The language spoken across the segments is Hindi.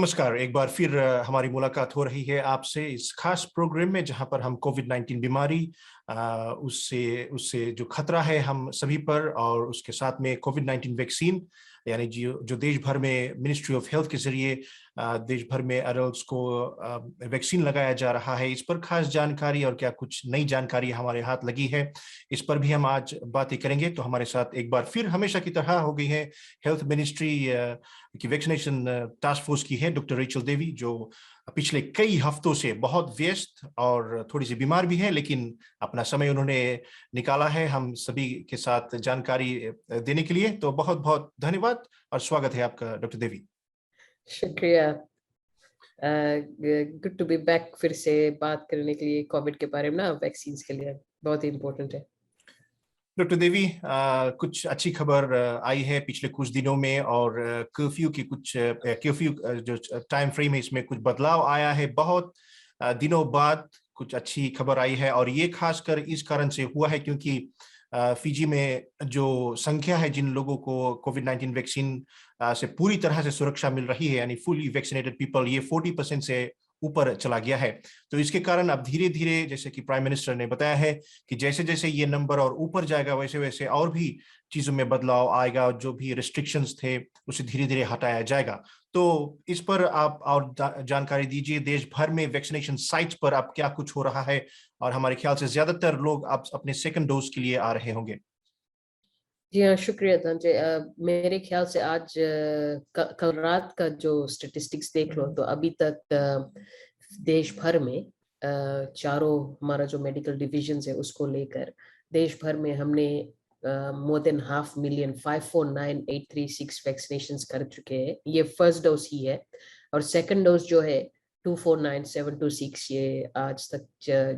नमस्कार, एक बार फिर हमारी मुलाकात हो रही है आपसे इस खास प्रोग्राम में जहां पर हम कोविड-19 बीमारी उससे उससे जो खतरा है हम सभी पर और उसके साथ में कोविड-19 वैक्सीन यानी जो जो देश भर में मिनिस्ट्री ऑफ हेल्थ के ज़रिए देश भर में एडल्ट्स को वैक्सीन लगाया जा रहा है, इस पर खास जानकारी और क्या कुछ नई जानकारी हमारे हाथ लगी है, इस पर भी हम आज बातें करेंगे। तो हमारे साथ एक बार फिर हमेशा की तरह हो गई है हेल्थ मिनिस्ट्री की वैक्सीनेशन टास्क फोर्स की है डॉक्टर रेचल देवी, जो पिछले कई हफ्तों से बहुत व्यस्त और थोड़ी सी बीमार भी है, लेकिन अपना समय उन्होंने निकाला है हम सभी के साथ जानकारी देने के लिए। तो बहुत बहुत धन्यवाद और स्वागत है आपका डॉक्टर देवी। शुक्रिया। गुड टू बी बैक फिर से बात करने के लिए कोविड के बारे में ना, वैक्सीन के लिए बहुत ही इम्पोर्टेंट है। डॉक्टर देवी, कुछ अच्छी खबर आई है पिछले कुछ दिनों में और कर्फ्यू की कुछ कर्फ्यू जो टाइम फ्रेम है इसमें कुछ बदलाव आया है। बहुत दिनों बाद कुछ अच्छी खबर आई है और ये खासकर इस कारण से हुआ है क्योंकि फिजी में जो संख्या है जिन लोगों को कोविड-19 वैक्सीन से पूरी तरह से सुरक्षा मिल रही है यानी फुली वैक्सीनेटेड पीपल, ये 40% से ऊपर चला गया है। तो इसके कारण अब धीरे धीरे, जैसे कि प्राइम मिनिस्टर ने बताया है कि जैसे जैसे ये नंबर और ऊपर जाएगा वैसे वैसे और भी चीजों में बदलाव आएगा, जो भी रिस्ट्रिक्शंस थे उसे धीरे धीरे हटाया जाएगा। तो इस पर आप और जानकारी दीजिए, देश भर में वैक्सीनेशन साइट्स पर अब क्या कुछ हो रहा है और हमारे ख्याल से ज्यादातर लोग अब अपने सेकंड डोज के लिए आ रहे होंगे। जी हाँ, शुक्रिया धनंजय। मेरे ख्याल से आज कल रात का जो स्टेटिस्टिक्स देख लो तो अभी तक देश भर में चारों हमारा जो मेडिकल डिविजन है उसको लेकर देश भर में हमने मोर देन 500,000 549,836 वैक्सीनेशन कर चुके हैं। ये फर्स्ट डोज ही है और सेकंड डोज जो है 249,726 ये आज तक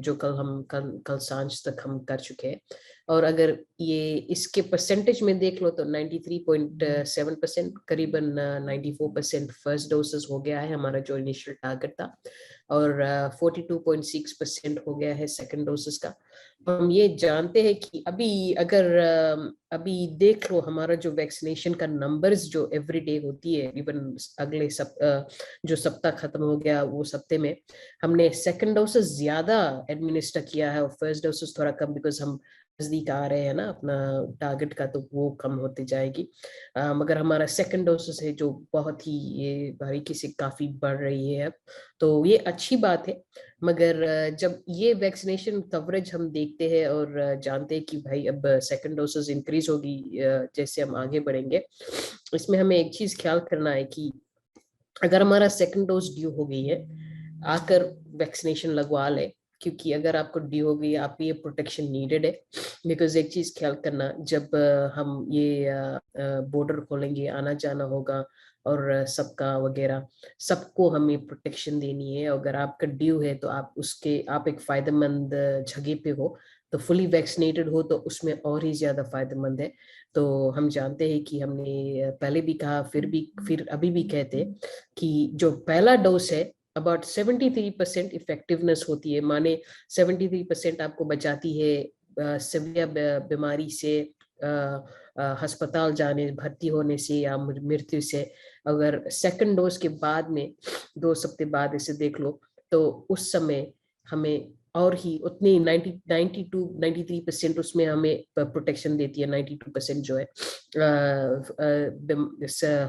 जो कल सांझ तक हम कर चुके हैं। और अगर ये इसके परसेंटेज में देख लो तो 93.7%, करीबन 94% फर्स्ट डोसेस हो गया है हमारा जो इनिशियल टारगेट था, और 42.6% हो गया है सेकंड डोसेस का। हम ये जानते हैं कि अभी देख लो हमारा जो वैक्सीनेशन का नंबर्स जो एवरीडे होती है, इवन अगले जो सप्ताह खत्म हो गया वो सप्ते में हमने सेकंड डोसेस ज्यादा एडमिनिस्टर किया है और फर्स्ट डोसेस थोड़ा कम, बिकॉज हम नजदीक आ रहे हैं ना अपना टारगेट का, तो वो कम होती जाएगी। मगर हमारा सेकंड डोसेस है जो बहुत ही ये बारीकी से काफी बढ़ रही है अब, तो ये अच्छी बात है। मगर जब ये वैक्सीनेशन कवरेज हम देखते हैं और जानते हैं कि भाई अब सेकंड डोसेस इंक्रीज होगी जैसे हम आगे बढ़ेंगे, इसमें हमें एक चीज ख्याल करना है कि अगर हमारा सेकंड डोज ड्यू हो गई है, आकर वैक्सीनेशन लगवा ले, क्योंकि अगर आपको ड्यू हो गई आपको ये प्रोटेक्शन नीडेड है। बिकॉज एक चीज ख्याल करना, जब हम ये बॉर्डर खोलेंगे, आना जाना होगा और सबका वगैरह सबको हमें प्रोटेक्शन देनी है। अगर आपका ड्यू है तो आप एक फायदेमंद जगह पे हो, तो फुली वैक्सीनेटेड हो तो उसमें और ही ज्यादा फायदेमंद है। तो हम जानते हैं कि हमने पहले भी कहा, फिर अभी भी कहते हैं कि जो पहला डोज है अबाउट 73% इफेक्टिवनेस होती है, माने 73% आपको बचाती है सीवियर बीमारी से, अस्पताल जाने भर्ती होने से या मृत्यु से। अगर सेकंड डोज के बाद में 2 सप्ताह बाद इसे देख लो तो उस समय हमें और ही उतनी 93% उसमें हमें प्रोटेक्शन देती है। 92% जो है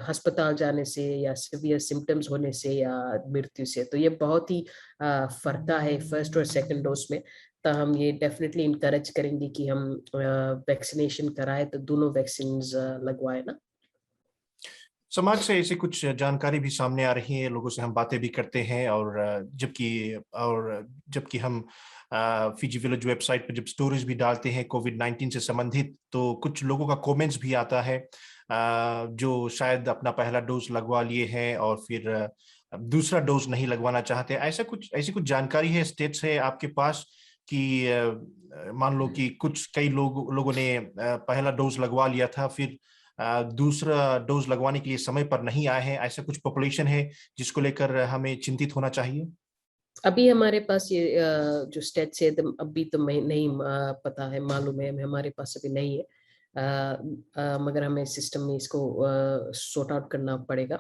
अस्पताल जाने से या सीवियर सिम्टम्स होने से या मृत्यु से। तो ये बहुत ही फर्क है फर्स्ट और सेकंड डोज में। तो हम ये डेफिनेटली इनकरेज करेंगे कि हम वैक्सीनेशन कराए तो दोनों वैक्सीन लगवाए ना। समाज से ऐसी कुछ जानकारी भी सामने आ रही है, लोगों से हम बातें भी करते हैं और जबकि हम फिजी विलेज वेबसाइट पर जब स्टोरीज भी डालते हैं कोविड-19 से संबंधित, तो कुछ लोगों का कमेंट्स भी आता है जो शायद अपना पहला डोज लगवा लिए हैं और फिर दूसरा डोज नहीं लगवाना चाहते। ऐसी कुछ जानकारी है, स्टेट्स है आपके पास कि मान लो कि कई लोगों ने पहला डोज लगवा लिया था, फिर दूसरा डोज लगवाने के लिए समय पर नहीं आए हैं, ऐसा कुछ पॉपुलेशन है जिसको लेकर हमें चिंतित होना चाहिए? अभी हमारे पास ये जो स्टेट्स है अभी तो नहीं पता है, मालूम है हमारे पास अभी नहीं है। मगर हमें सिस्टम में इसको सॉर्ट आउट करना पड़ेगा।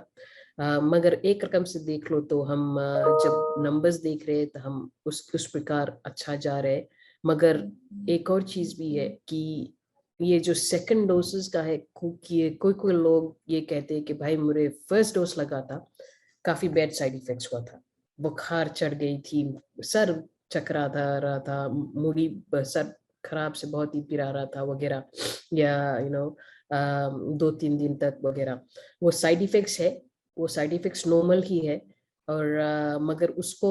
मगर एक रकम से देख लो तो हम जब नंबर्स देख रहे हैं तो हम उस प्रकार अच्छा जा रहे हैं। मगर एक और चीज भी है कि ये जो सेकंड डोसेस का है, कोई कोई लोग ये कहते हैं कि भाई मुझे फर्स्ट डोज लगा था, काफी बैड साइड इफेक्ट्स हुआ था, बुखार चढ़ गई थी, सर चकरा था रहा था, मूडी सर खराब से बहुत ही पिरा रहा था वगैरह, या 2-3 दिन तक वगैरह। वो साइड इफेक्ट्स है, वो साइड इफेक्ट्स नॉर्मल ही है। और मगर उसको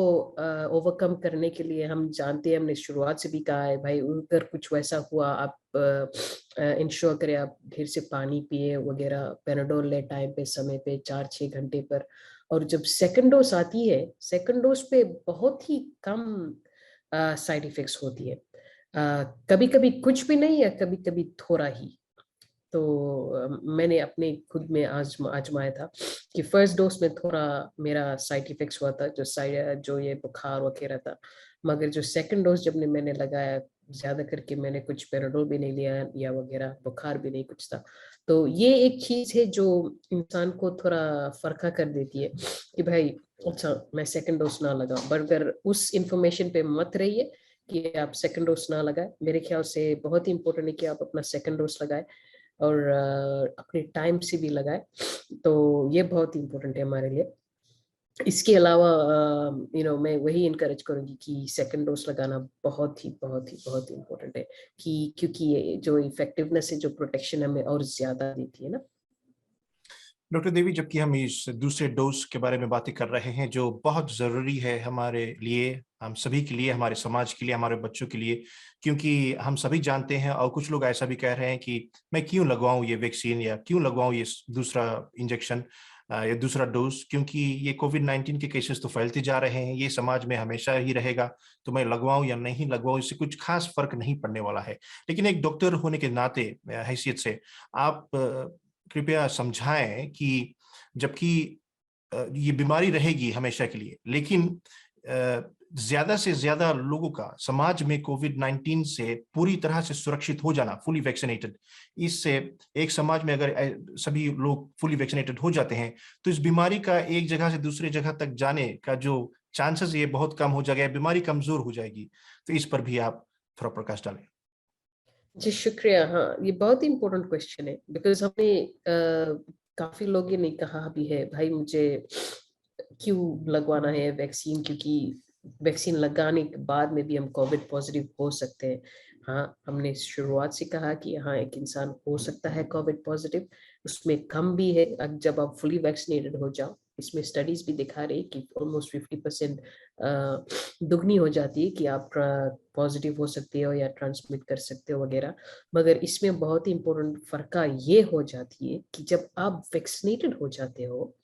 ओवरकम करने के लिए हम जानते हैं, हमने शुरुआत से भी कहा है भाई अगर कुछ वैसा हुआ आप इंश्योर करें आप ढेर से पानी पिए वगैरह, पेनाडोल ले टाइम पे समय पे 4-6 घंटे पर। और जब सेकंड डोज आती है, सेकंड डोज पे बहुत ही कम साइड इफेक्ट्स होती है, कभी कभी कुछ भी नहीं है, कभी कभी थोड़ा ही। तो मैंने अपने खुद में आजमाया था कि फर्स्ट डोज में थोड़ा मेरा साइड इफेक्ट्स हुआ था, जो ये बुखार वगैरह था। मगर जो सेकंड डोज जब मैंने लगाया, ज्यादा करके मैंने कुछ पेनाडोल भी नहीं लिया या वगैरह, बुखार भी नहीं कुछ था। तो ये एक चीज है जो इंसान को थोड़ा फर्का कर देती है कि भाई अच्छा मैं सेकंड डोज ना लगाऊं। बट अगर उस इंफॉर्मेशन पे मत रहिए कि आप सेकंड डोज ना लगाए, मेरे ख्याल से बहुत ही इंपॉर्टेंट है कि आप अपना सेकंड डोज लगाए और अपने टाइम से भी लगाए। तो ये बहुत इम्पोर्टेंट है हमारे लिए। इसके अलावा मैं वही इनकरेज करूंगी कि सेकंड डोज लगाना बहुत ही बहुत ही बहुत ही इम्पोर्टेंट है, कि क्योंकि ये जो इफेक्टिवनेस है, जो प्रोटेक्शन हमें और ज्यादा देती है ना। डॉक्टर देवी, जबकि हम इस दूसरे डोज के बारे में बातें कर रहे हैं जो बहुत ज़रूरी है हमारे लिए, हम सभी के लिए, हमारे समाज के लिए, हमारे बच्चों के लिए, क्योंकि हम सभी जानते हैं और कुछ लोग ऐसा भी कह रहे हैं कि मैं क्यों लगवाऊं ये वैक्सीन या क्यों लगवाऊं ये दूसरा इंजेक्शन या दूसरा डोज, क्योंकि ये कोविड-19 के केसेस तो फैलते जा रहे हैं, ये समाज में हमेशा ही रहेगा, तो मैं लगवाऊं या नहीं लगवाऊं इससे कुछ खास फर्क नहीं पड़ने वाला है। लेकिन एक डॉक्टर होने के नाते, हैसियत से, आप कृपया समझाएं कि जबकि ये बीमारी रहेगी हमेशा के लिए, लेकिन ज्यादा से ज्यादा लोगों का समाज में कोविड-19 से पूरी तरह से सुरक्षित हो जाना, फुली वैक्सीनेटेड, इससे एक समाज में अगर सभी लोग फुली वैक्सीनेटेड हो जाते हैं तो इस बीमारी का एक जगह से दूसरी जगह तक जाने का जो चांसेस ये बहुत कम हो जाएगा, बीमारी कमजोर हो जाएगी। तो इस पर भी आप थोड़ा प्रकाश डालें। जी शुक्रिया। हाँ, ये बहुत ही इम्पोर्टेंट क्वेश्चन है, बिकॉज हमने काफी लोगों ने कहा भी है भाई मुझे क्यों लगवाना है वैक्सीन, क्योंकि वैक्सीन लगाने के बाद में भी हम कोविड पॉजिटिव हो सकते हैं। हाँ, हमने शुरुआत से कहा कि हाँ एक इंसान हो सकता है कोविड पॉजिटिव, उसमें कम भी है जब आप फुली वैक्सीनेटेड हो जाओ। इसमें स्टडीज भी दिखा रही कि ऑलमोस्ट 50% दुगनी हो जाती है कि आप पॉजिटिव हो सकते हो या ट्रांसमिट कर सकते हो वगैरह। मगर इसमें बहुत ही इंपॉर्टेंट फर्क ये हो जाती है कि जब आप वैक्सीनेटेड हो जाते हो,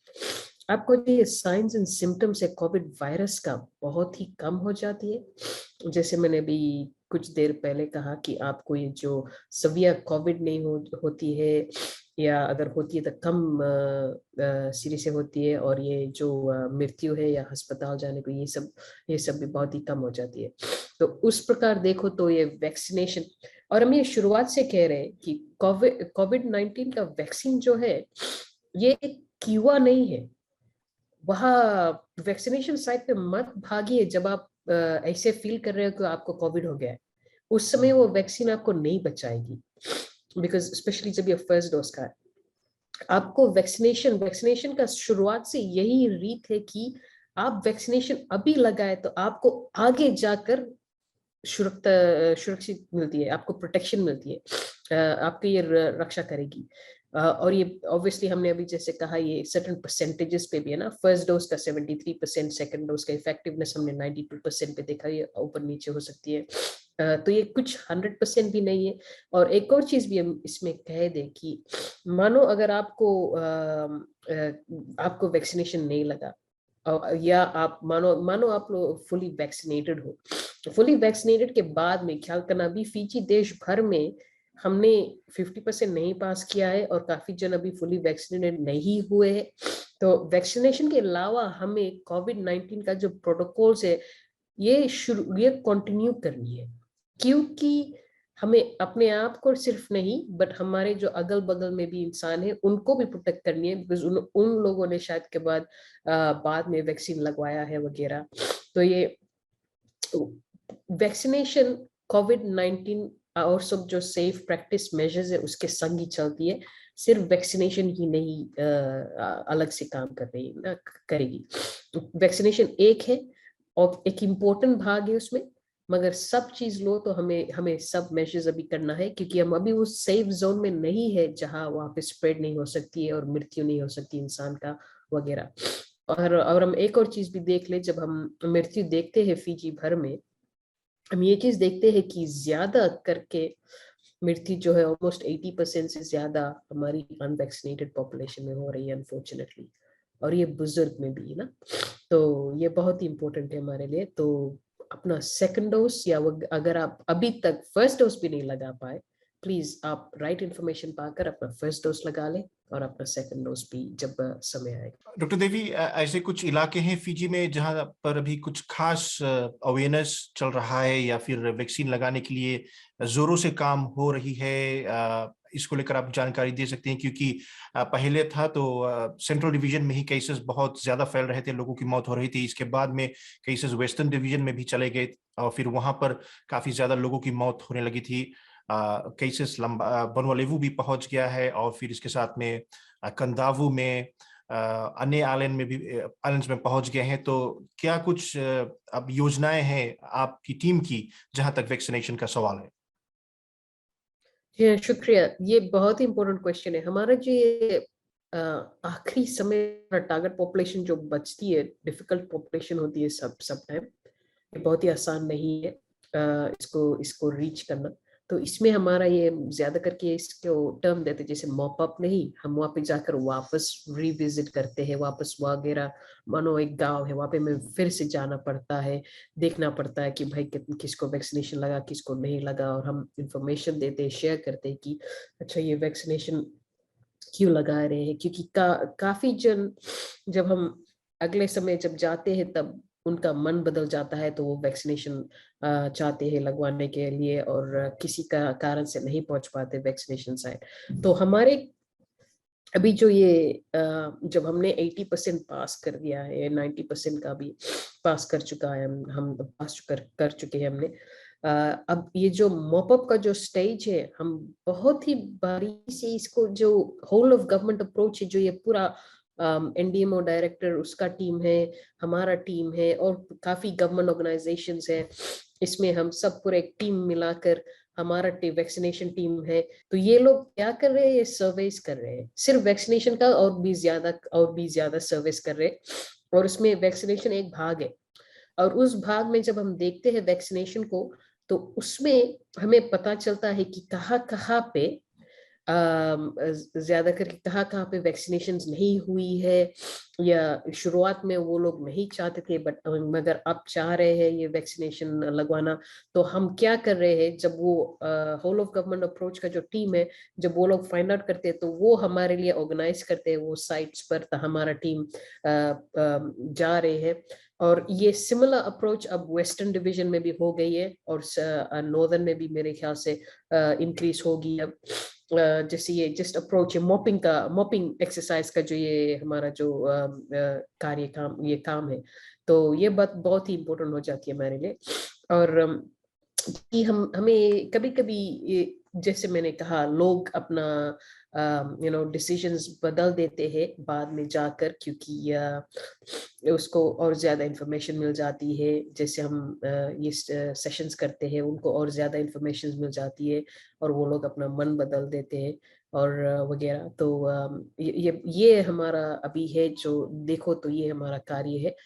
आपको ये साइंस एंड सिम्टम्स है कोविड वायरस का बहुत ही कम हो जाती है। जैसे मैंने भी कुछ देर पहले कहा कि आपको ये जो सवियर कोविड नहीं होती है, या अगर होती है तो कम सिरे से होती है, और ये जो मृत्यु है या अस्पताल जाने को, ये सब भी बहुत ही कम हो जाती है। तो उस प्रकार देखो तो ये वैक्सीनेशन, और हम ये शुरुआत से कह रहे हैं कि कोविड-19 का वैक्सीन जो है ये एक कीवा नहीं है। वहाँ वैक्सीनेशन साइट पे मत भागिए जब आप ऐसे फील कर रहे हो कि आपको कोविड हो गया है। उस समय वो वैक्सीन आपको नहीं बचाएगी, बिकॉज स्पेशली जब ये फर्स्ट डोज का है। आपको वैक्सीनेशन का शुरुआत से यही रीत है कि आप वैक्सीनेशन अभी लगाए तो आपको आगे जाकर सुरक्षित मिलती है, आपको प्रोटेक्शन मिलती है, आपकी ये रक्षा करेगी। और ये ऑब्वियसली हमने अभी जैसे कहा ये सर्टेन परसेंटेजेस पे भी है ना, फर्स्ट डोज का 73%, सेकंड डोज का इफेक्टिवनेस हमने 92% पे देखा, ये ऊपर नीचे हो सकती है। तो ये कुछ 100% भी नहीं है। और एक और चीज भी हम इसमें कह दें कि मानो अगर आपको वैक्सीनेशन नहीं लगा, या आप मानो आप लोग फुली वैक्सीनेटेड हो, फुली वैक्सीनेटेड के बाद में ख्याल करना, अभी फीजी देश भर में हमने 50% नहीं पास किया है और काफी जन अभी फुली वैक्सीनेटेड नहीं हुए हैं। तो वैक्सीनेशन के अलावा हमें कोविड-19 का जो प्रोटोकॉल्स है ये कंटिन्यू करनी है, क्योंकि हमें अपने आप को सिर्फ नहीं बट हमारे जो अगल बगल में भी इंसान है उनको भी प्रोटेक्ट करनी है, बिकॉज उन लोगों ने शायद के बाद में वैक्सीन लगवाया है वगैरह। तो ये वैक्सीनेशन कोविड-19 और सब जो सेफ प्रैक्टिस मेजर्स है उसके संग ही चलती है, सिर्फ वैक्सीनेशन ही नहीं अलग से काम कर रही ना करेगी। वैक्सीनेशन एक है और एक इम्पोर्टेंट भाग है उसमें, मगर सब चीज लो तो हमें सब मेजर्स अभी करना है, क्योंकि हम अभी उस सेफ जोन में नहीं है जहां वहां पे स्प्रेड नहीं हो सकती है और मृत्यु नहीं हो सकती इंसान का वगैरह। और हम एक और चीज भी देख ले, जब हम मृत्यु देखते हैं फिजी भर में, हम ये चीज देखते हैं कि ज्यादा करके मृत्यु जो है ऑलमोस्ट 80% से ज्यादा हमारी अनवैक्सीनेटेड पॉपुलेशन में हो रही है अनफॉर्चुनेटली, और ये बुजुर्ग में भी है ना। तो ये बहुत ही इंपॉर्टेंट है हमारे लिए। तो अपना सेकंड डोज या अगर आप अभी तक फर्स्ट डोज भी नहीं लगा पाए, प्लीज आप राइट इन्फॉर्मेशन पाकर अपना फर्स्ट डोज लगा लें और अपना सेकंड डोज भी जब समय आएगा। डॉक्टर देवी, ऐसे कुछ इलाके हैं फिजी में जहां पर अभी कुछ खास अवेयरनेस चल रहा है या फिर वैक्सीन लगाने के लिए जोरों से काम हो रही है, इसको लेकर आप जानकारी दे सकते हैं? क्योंकि पहले था तो सेंट्रल डिवीजन में ही केसेस बहुत ज्यादा फैल रहे थे, लोगों की मौत हो रही थी। इसके बाद में केसेस वेस्टर्न डिवीजन में भी चले गए और फिर वहां पर काफी ज्यादा लोगों की मौत होने लगी थी। केसेस लंबा बनवालेवू भी पहुंच गया है और फिर इसके साथ में कंदावू में, अन्य आइलैंड में भी आइलैंड्स में पहुंच गए हैं। तो क्या कुछ अब योजनाएं हैं आपकी टीम की जहां तक वैक्सीनेशन का सवाल है? जी शुक्रिया, ये बहुत ही इम्पोर्टेंट क्वेश्चन है। हमारा जो ये आखिरी समय टारगेट पॉपुलेशन जो बचती है, डिफिकल्ट पॉपुलेशन होती है सब टाइम, ये बहुत ही आसान नहीं है इसको इसको रीच करना। तो इसमें हमारा ये ज्यादा करके इसको टर्म देते, जैसे मॉप अप नहीं, हम वहाँ पे जाकर वापस रिविजिट करते हैं, वापस वगैरह। मानो एक गांव है, वहाँ पे हमें फिर से जाना पड़ता है, देखना पड़ता है कि भाई किसको वैक्सीनेशन लगा किसको नहीं लगा, और हम इंफॉर्मेशन देते हैं, शेयर करते हैं कि अच्छा ये वैक्सीनेशन क्यों लगा रहे हैं। क्योंकि काफी जन जब हम अगले समय जब जाते हैं तब उनका मन बदल जाता है, तो वो वैक्सीनेशन चाहते हैं लगवाने के लिए और किसी का कारण से नहीं पहुंच पाते वैक्सीनेशन साइट। तो हमारे अभी जो ये जब हमने 80% पास कर दिया है, 90% का भी पास कर चुका है, हम पास कर चुके हैं हमने। अब ये जो मॉपअप का जो स्टेज है, हम बहुत ही बारीकी से इसको, जो होल ऑफ गवर्नमेंट अप्रोच है, जो ये पूरा एनडीएमओ डायरेक्टर उसका टीम है, हमारा टीम है और काफी गवर्नमेंट ऑर्गेनाइजेशंस है, इसमें हम सब पूरे एक टीम मिलाकर हमारा वैक्सीनेशन टीम है। तो ये लोग क्या कर रहे हैं, ये सर्वेस कर रहे हैं सिर्फ वैक्सीनेशन का, और भी ज्यादा सर्वेस कर रहे हैं, और उसमें वैक्सीनेशन एक भाग है। और उस भाग में जब हम देखते हैं वैक्सीनेशन को, तो उसमें हमें पता चलता है कि कहाँ पे ज्यादा करके कहाँ पे वैक्सीनेशन नहीं हुई है, या शुरुआत में वो लोग नहीं चाहते थे बट मगर अब चाह रहे हैं ये वैक्सीनेशन लगवाना। तो हम क्या कर रहे हैं, जब वो होल ऑफ गवर्नमेंट अप्रोच का जो टीम है, जब वो लोग फाइंड आउट करते हैं तो वो हमारे लिए ऑर्गेनाइज करते हैं वो साइट्स पर, तो हमारा टीम जा रहे हैं। और ये सिमिलर अप्रोच अब वेस्टर्न डिवीजन में भी हो गई है और नॉर्दर्न में भी मेरे ख्याल से इंक्रीज होगी अब। जैसे ये जस्ट अप्रोच है मॉपिंग एक्सरसाइज का, जो ये हमारा जो ये काम है, तो ये बात बहुत ही इम्पोर्टेंट हो जाती है हमारे लिए। और कि हमें कभी कभी जैसे मैंने कहा, लोग अपना डिसीजंस बदल देते हैं बाद में जाकर, क्योंकि उसको और ज्यादा इंफॉर्मेशन मिल जाती है। जैसे हम ये सेशंस करते हैं, उनको और ज्यादा इंफॉर्मेशन मिल जाती है और वो लोग अपना मन बदल देते हैं और वगैरह। तो ये हमारा अभी है, जो देखो तो ये हमारा कार्य है।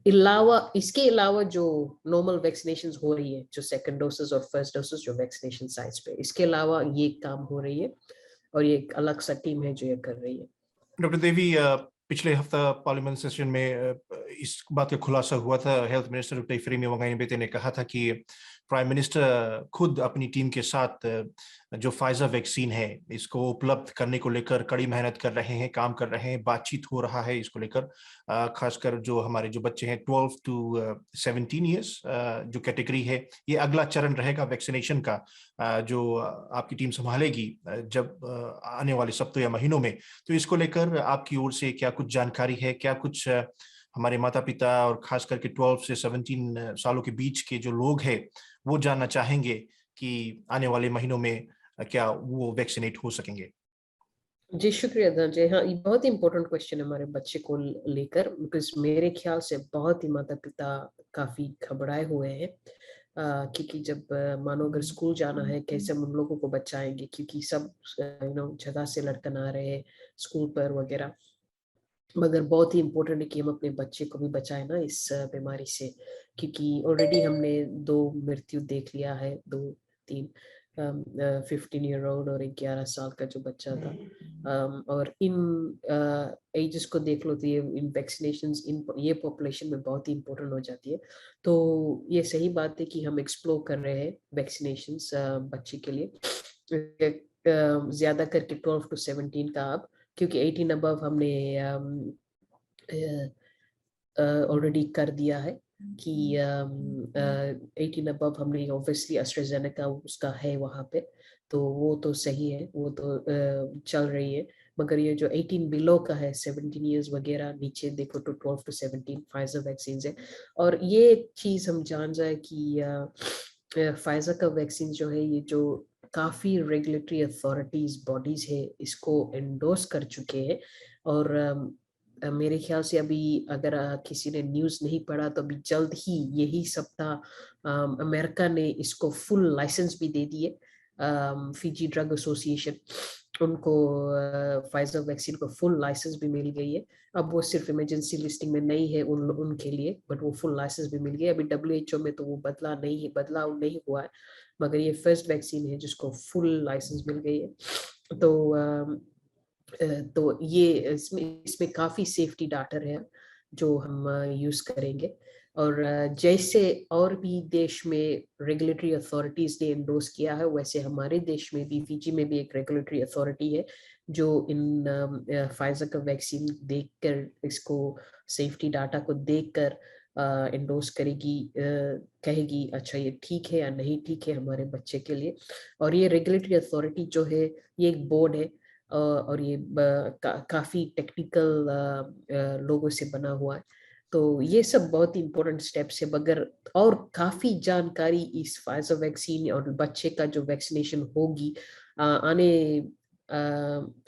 इसके अलावा जो नॉर्मल वैक्सीनेशन हो रही है, जो सेकंड डोसेस और फर्स्ट डोसेस जो वैक्सीनेशन साइट्स पे, इसके अलावा ये काम हो रही है और ये एक अलग सा टीम है जो ये कर रही है। डॉक्टर देवी, पिछले हफ्ता पार्लियामेंट सेशन में इस बात का खुलासा हुआ था। हेल्थ मिनिस्टर डॉक्टर इफ्रेमी वंगाई बेटे ने कहा था कि प्राइम मिनिस्टर खुद अपनी टीम के साथ जो फाइजर वैक्सीन है इसको उपलब्ध करने को लेकर कड़ी मेहनत कर रहे हैं, काम कर रहे हैं, बातचीत हो रहा है इसको लेकर। खासकर जो हमारे जो बच्चे हैं 12 to 17 ईयर्स जो कैटेगरी है, ये अगला चरण रहेगा वैक्सीनेशन का, जो आपकी टीम संभालेगी जब आने वाले सप्ताह या महीनों में। तो इसको लेकर आपकी ओर से क्या कुछ जानकारी है, क्या कुछ हमारे माता पिता और खास करके 12 से 17 सालों के बीच के जो लोग हैं वो जानना चाहेंगे कि आने वाले महीनों में क्या वो वैक्सीनेट हो सकेंगे? जी शुक्रिया धनंजय। हाँ, ये बहुत ही इम्पोर्टेंट क्वेश्चन है हमारे बच्चे को लेकर, बिकॉज मेरे ख्याल से बहुत ही माता पिता काफी घबराए हुए हैं, क्योंकि जब मानो अगर स्कूल जाना है कैसे हम उन लोगों को बचाएंगे, क्योंकि सब जगह से लड़कन आ रहे हैं स्कूल पर वगैरह। मगर बहुत ही इम्पोर्टेंट है कि हम अपने बच्चे को भी बचाएं ना इस बीमारी से, क्योंकि ऑलरेडी हमने 2 मृत्यु देख लिया है, 2-3, 15 ईयर ओल्ड और एक 11 साल का जो बच्चा था। और इन एजेस को देख लो तो ये इन वैक्सीनेशंस ये पॉपुलेशन में बहुत ही इम्पोर्टेंट हो जाती है। तो ये सही बात है कि हम एक्सप्लोर कर रहे हैं वैक्सीनेशंस बच्चे के लिए, ज्यादा करके 12 to 17 का अब, क्योंकि 18 अबव हमने ऑलरेडी कर दिया है कि 18 अबव हमने ऑब्वियसली एस्ट्राजेनेका उसका है वहाँ पे, तो वो तो सही है, वो तो चल रही है। मगर ये जो 18 बिलो का है, 17 ईयर्स वगैरह नीचे देखो तो 12 to 17 फाइजर वैक्सीन है। और ये चीज हम जान जाए कि फाइजर का वैक्सीन जो है, ये जो काफी रेगुलेटरी अथॉरिटीज बॉडीज है इसको एंडोर्स कर चुके हैं। और मेरे ख्याल से अभी अगर किसी ने न्यूज़ नहीं पढ़ा तो अभी जल्द ही यही सप्ताह अमेरिका ने इसको फुल लाइसेंस भी दे दिए। फिजी ड्रग एसोसिएशन उनको फाइजर वैक्सीन को फुल लाइसेंस भी मिल गई है। अब वो सिर्फ इमरजेंसी लिस्टिंग में नहीं है उनके लिए, बट वो फुल लाइसेंस भी मिल गई। अभी WHO में तो वो बदलाव नहीं हुआ है, मगर ये फर्स्ट वैक्सीन है जिसको फुल लाइसेंस मिल गई है। तो ये इसमें काफी सेफ्टी डाटा है जो हम यूज करेंगे। और जैसे और भी देश में रेगुलेटरी अथॉरिटीज ने एंडोर्स किया है, वैसे हमारे देश में भी, फिजी में भी एक रेगुलेटरी अथॉरिटी है जो इन फाइजर का वैक्सीन देखकर, इसको सेफ्टी डाटा को देखकर एंडोर्स करेगी, कहेगी अच्छा ये ठीक है या नहीं ठीक है हमारे बच्चे के लिए। और ये रेगुलेटरी अथॉरिटी जो है ये एक बोर्ड है, और ये काफी टेक्निकल लोगों से बना हुआ है। तो ये सब बहुत ही इम्पोर्टेंट स्टेप्स है। मगर और काफी जानकारी इस फाइजर वैक्सीन और बच्चे का जो वैक्सीनेशन होगी आने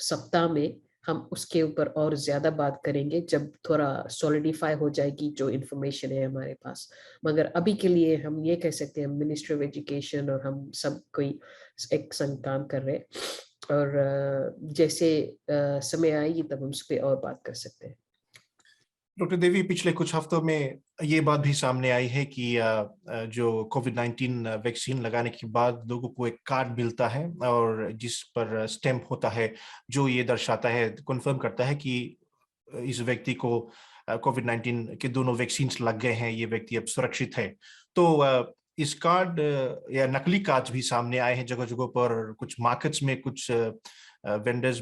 सप्ताह में, हम उसके ऊपर और ज्यादा बात करेंगे जब थोड़ा सॉलिडिफाई हो जाएगी जो इन्फॉर्मेशन है हमारे पास। मगर अभी के लिए हम ये कह सकते हैं मिनिस्ट्री ऑफ एजुकेशन और हम सब कोई एक संग काम कर रहे हैं, और जैसे समय आएगी तब हम उस पर और बात कर सकते हैं। डॉक्टर देवी, पिछले कुछ हफ्तों में ये बात भी सामने आई है कि जो कोविड-19 वैक्सीन लगाने के बाद लोगों को एक कार्ड मिलता है और जिस पर स्टैंप होता है जो ये दर्शाता है, कन्फर्म करता है कि इस व्यक्ति को कोविड-19 के दोनों वैक्सीन लग गए हैं, ये व्यक्ति अब सुरक्षित है। तो इस कार्ड या नकली कार्ड भी सामने आए हैं जगह जगह पर। कुछ मार्केट्स में कुछ वेंडर्स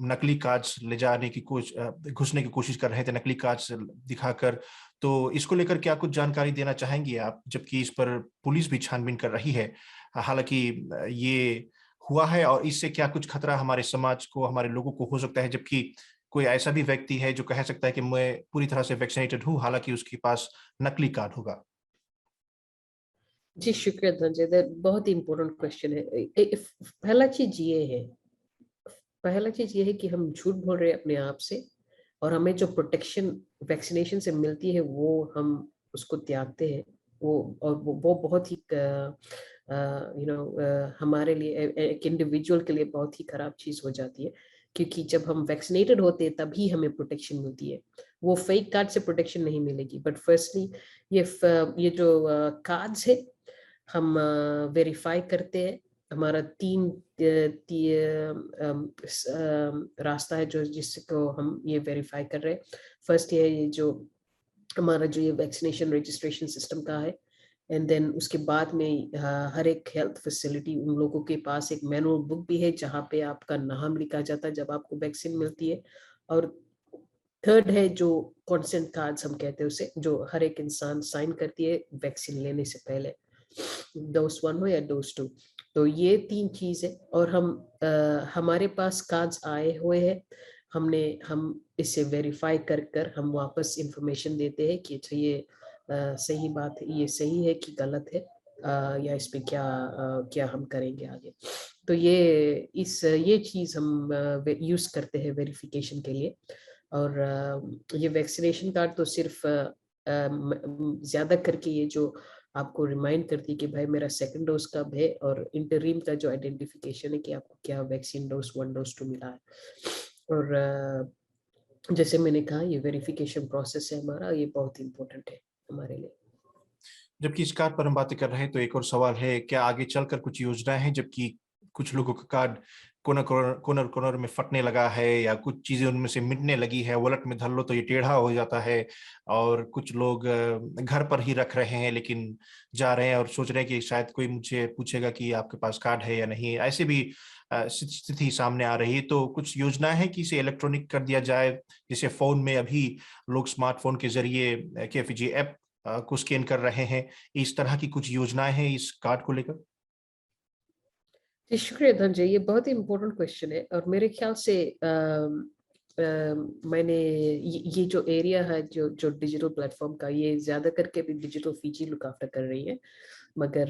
नकली कार्ड्स ले जाने की घुसने की कोशिश कर रहे थे नकली कार्ड्स दिखाकर। तो इसको लेकर क्या कुछ जानकारी देना चाहेंगे आप, जबकि इस पर पुलिस भी छानबीन कर रही है? हालांकि ये हुआ है और इससे क्या कुछ खतरा हमारे समाज को, हमारे लोगों को हो सकता है, जबकि कोई ऐसा भी व्यक्ति है जो कह सकता है कि मैं पूरी तरह से वैक्सीनेटेड हूं, हालांकि उसके पास नकली कार्ड होगा। जी शुक्रिया धनंजय, बहुत ही इम्पोर्टेंट क्वेश्चन है। पहला चीज ये है कि हम झूठ बोल रहे हैं अपने आप से, और हमें जो प्रोटेक्शन वैक्सीनेशन से मिलती है वो हम उसको त्यागते हैं। वो बहुत ही हमारे लिए एक इंडिविजुअल के लिए बहुत ही खराब चीज हो जाती है, क्योंकि जब हम वैक्सीनेटेड होते हैं तभी हमें प्रोटेक्शन मिलती है, वो फेक कार्ड से प्रोटेक्शन नहीं मिलेगी। बट फर्स्टली ये जो कार्ड्स है हम वेरीफाई करते हैं। हमारा रास्ता है जो जिसको हम ये वेरीफाई कर रहे हैं। फर्स्ट ये जो हमारा जो ये वैक्सीनेशन रजिस्ट्रेशन सिस्टम का है, एंड देन उसके बाद में हर एक हेल्थ फैसिलिटी उन लोगों के पास एक मैनुअल बुक भी है जहाँ पे आपका नाम लिखा जाता है जब आपको वैक्सीन मिलती है। और थर्ड है जो कॉन्सेंट कार्ड्स हम कहते हैं उसे, जो हर एक इंसान साइन करती है वैक्सीन लेने से पहले, डोज 1 हो या डोज 2। तो ये 3 चीज है। और हमारे पास कार्ड्स आए हुए हैं, हम इसे वेरीफाई कर हम वापस इंफॉर्मेशन देते हैं कि अच्छा ये सही बात है, ये सही है कि गलत है, या इस पे क्या हम करेंगे आगे। तो ये चीज हम यूज करते हैं वेरिफिकेशन के लिए। और ये वैक्सीनेशन कार्ड तो सिर्फ ज्यादा करके ये जो आपको रिमाइंड करती है कि भाई मेरा सेकंड डोज कब है, और इंटरिम का जो आइडेंटिफिकेशन है कि आपको क्या वैक्सीन डोज 1 डोज 2 मिला है। और जैसे मैंने कहा ये वेरिफिकेशन प्रोसेस है हमारा, ये बहुत इंपॉर्टेंट है हमारे लिए। जबकि इस कार्ड पर हम बातें कर रहे हैं तो एक और सवाल है, क्या आगे चलकर कुछ योजनाएं हैं, जबकि कुछ लोगों का कार्ड कोनर कोनर में फटने लगा है या कुछ चीजें उनमें से मिटने लगी है, वॉलेट में धर लो तो ये टेढ़ा हो जाता है, और कुछ लोग घर पर ही रख रहे हैं लेकिन जा रहे हैं और सोच रहे हैं कि शायद कोई मुझे पूछेगा कि आपके पास कार्ड है या नहीं, ऐसे भी स्थिति सामने आ रही है। तो कुछ योजनाएं हैं कि इसे इलेक्ट्रॉनिक कर दिया जाए, जैसे फोन में अभी लोग स्मार्टफोन के जरिए KFG ऐप को स्कैन कर रहे हैं, इस तरह की कुछ योजनाएं हैं इस कार्ड को लेकर? जी शुक्रिया धनंजय, ये बहुत ही इम्पोर्टेंट क्वेश्चन है। और मेरे ख्याल से मैंने ये जो एरिया है जो डिजिटल प्लेटफॉर्म का, ये ज्यादा करके भी डिजिटल फीजी लुक आफ्टर कर रही है। मगर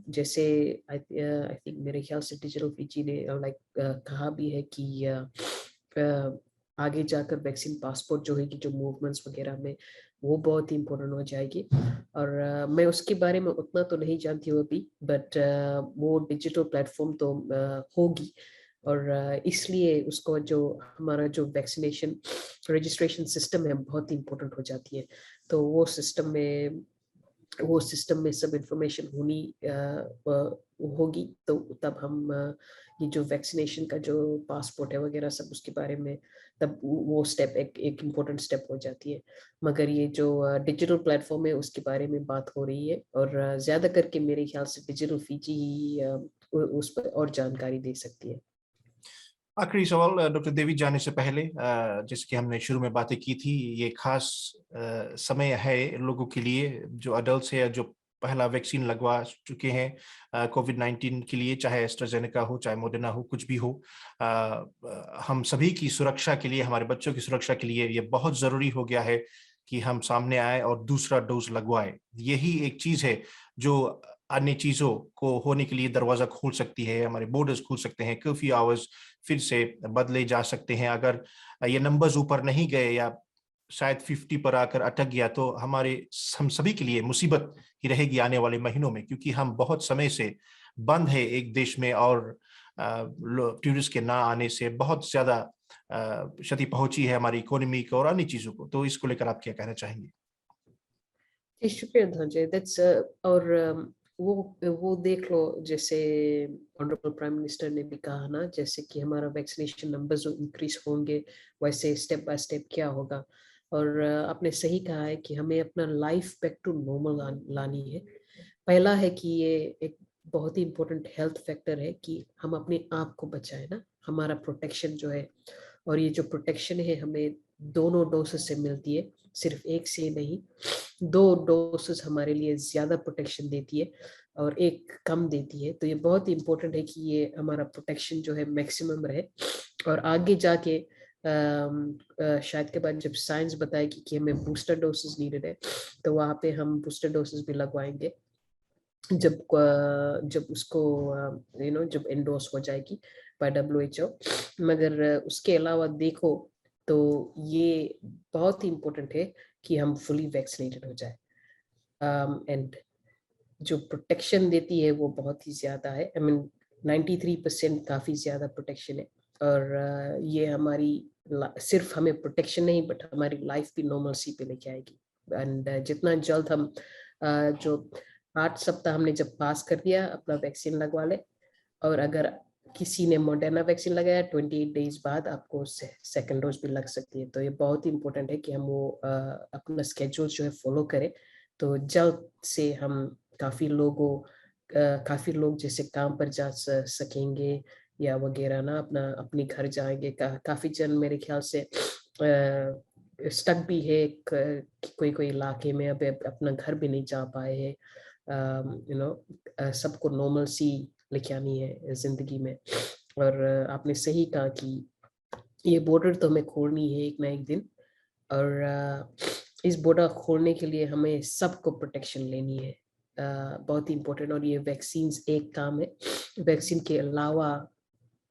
जैसे आई थिंक मेरे ख्याल से डिजिटल फीजी ने लाइक कहा भी है कि आगे जाकर वैक्सीन पासपोर्ट जो है कि जो मूवमेंट्स वगैरह में वो बहुत ही इम्पोर्टेंट हो जाएगी। और मैं उसके बारे में उतना तो नहीं जानती हूँ अभी, बट वो डिजिटल प्लेटफॉर्म तो होगी। और इसलिए उसको जो हमारा जो वैक्सीनेशन रजिस्ट्रेशन सिस्टम है बहुत ही इम्पोर्टेंट हो जाती है। तो वो सिस्टम में सब इंफॉर्मेशन होगी, तो तब हम ये जो वैक्सीनेशन का जो पासपोर्ट है वगैरह सब उसके बारे में, तब वो स्टेप एक इम्पोर्टेंट स्टेप हो जाती है। मगर ये जो डिजिटल प्लेटफॉर्म है उसके बारे में बात हो रही है, और ज्यादा करके मेरे ख्याल से डिजिटल फीजी ही उस पर और जानकारी दे सकती है। आखिरी सवाल डॉक्टर देवी, जाने से पहले जैसे कि हमने शुरू में बातें की थी, ये खास समय है लोगों के लिए जो अडल्ट है या जो पहला वैक्सीन लगवा चुके हैं कोविड-19 के लिए, चाहे एस्ट्राजेनेका हो चाहे मोडर्ना हो, कुछ भी हो, हम सभी की सुरक्षा के लिए, हमारे बच्चों की सुरक्षा के लिए ये बहुत जरूरी हो गया है कि हम सामने आए और दूसरा डोज लगवाए। यही एक चीज है जो अन्य चीजों को होने के लिए दरवाजा खोल सकती है, हमारे बॉर्डर्स खुल सकते हैं, कर्फ्यू आवर्स फिर से बदले जा सकते हैं। अगर ये नंबर्स ऊपर नहीं गए या शायद 50 पर आकर अटक गया तो हम सभी के लिए मुसीबत ही रहेगी आने वाले महीनों में, क्योंकि हम बहुत समय से बंद है एक देश में, और टूरिस्ट के ना आने से बहुत ज्यादा क्षति पहुंची है हमारी इकोनॉमी को और अन्य चीजों को। तो इसको लेकर आप क्या कहना चाहेंगे? जी शुक्रिया धनंजय, दैट्स और वो देख लो, जैसे ऑनरेबल प्राइम मिनिस्टर ने भी कहा ना, जैसे कि हमारा वैक्सीनेशन नंबर जो इंक्रीज होंगे वैसे स्टेप बाय स्टेप क्या होगा। और आपने सही कहा है कि हमें अपना लाइफ बैक टू नॉर्मल लानी है। पहला है कि ये एक बहुत ही इम्पोर्टेंट हेल्थ फैक्टर है कि हम अपने आप को बचाए ना, हमारा प्रोटेक्शन जो है। और ये जो प्रोटेक्शन है हमें दोनों डोसेस से मिलती है, सिर्फ एक से नहीं। 2 डोसेस हमारे लिए ज्यादा प्रोटेक्शन देती है और एक कम देती है। तो ये बहुत ही इम्पोर्टेंट है कि ये हमारा प्रोटेक्शन जो है मैक्सिमम रहे। और आगे जाके शायद के बाद जब साइंस बताएगी कि हमें बूस्टर डोसेस नीडेड है, तो वहाँ पे हम बूस्टर डोसेस भी लगवाएंगे जब उसको जब एंडोर्स हो जाएगी बाय WHO। मगर उसके अलावा देखो तो ये बहुत ही इम्पोर्टेंट है कि हम फुली वैक्सीनेटेड हो जाए। एंड जो प्रोटेक्शन देती है वो बहुत ही ज्यादा है। आई मीन 93% काफी ज्यादा प्रोटेक्शन है। और ये हमारी सिर्फ हमें प्रोटेक्शन नहीं बट हमारी लाइफ भी नॉर्मल सी पे लेके आएगी। एंड जितना जल्द हम जो 8 सप्ताह हमने जब पास कर दिया अपना वैक्सीन लगवा ले, और अगर किसी ने मॉडर्ना वैक्सीन लगाया 28 डेज बाद आपको सेकेंड डोज भी लग सकती है। तो ये बहुत ही इंपॉर्टेंट है कि हम वो अपना स्केड्यूल जो है फॉलो करें, तो जल्द से हम काफी लोग जैसे काम पर जा सकेंगे या वगैरह ना, अपनी घर जाएंगे। काफी जन मेरे ख्याल से स्टक भी है कोई इलाके में, अब अपना घर भी नहीं जा पाए हैं। सबको नॉर्मल सी लेके आनी है जिंदगी में। और आपने सही कहा कि ये बॉर्डर तो हमें खोलनी है एक ना एक दिन, और इस बॉर्डर खोलने के लिए हमें सबको प्रोटेक्शन लेनी है, बहुत ही इम्पोर्टेंट। और ये वैक्सीन एक काम है। वैक्सीन के अलावा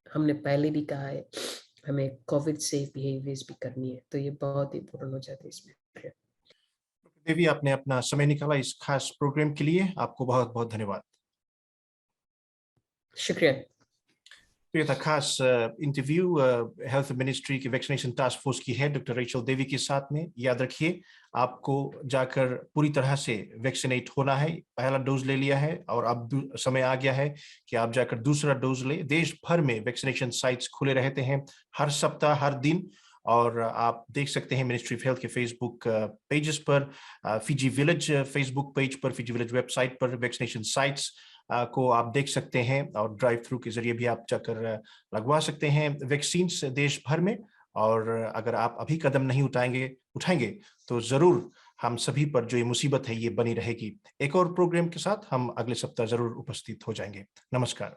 हमने पहले भी कहा है, हमें कोविड सेफ बिहेवियर्स भी करनी है, तो ये बहुत इम्पोर्टेंट हो जाता है इसमें। देवी, आपने अपना समय निकाला इस खास प्रोग्राम के लिए, आपको बहुत बहुत धन्यवाद। शुक्रिया। तो ये था खास इंटरव्यू हेल्थ मिनिस्ट्री की वैक्सीनेशन टास्क फोर्स की है डॉक्टर रेचल देवी के साथ में। याद रखिए, आपको जाकर पूरी तरह से वैक्सीनेट होना है। पहला डोज ले लिया है और अब समय आ गया है कि आप जाकर दूसरा डोज ले। देश भर में वैक्सीनेशन साइट्स खुले रहते हैं हर सप्ताह, हर दिन, और आप देख सकते हैं मिनिस्ट्री ऑफ हेल्थ के फेसबुक पेजेस पर, फिजी विलेज फेसबुक पेज पर, फिजी विलेज वेबसाइट पर वैक्सीनेशन साइट्स को आप देख सकते हैं, और ड्राइव थ्रू के जरिए भी आप जाकर लगवा सकते हैं वैक्सीन देश भर में। और अगर आप अभी कदम नहीं उठाएंगे तो जरूर हम सभी पर जो ये मुसीबत है ये बनी रहेगी। एक और प्रोग्राम के साथ हम अगले सप्ताह जरूर उपस्थित हो जाएंगे। नमस्कार।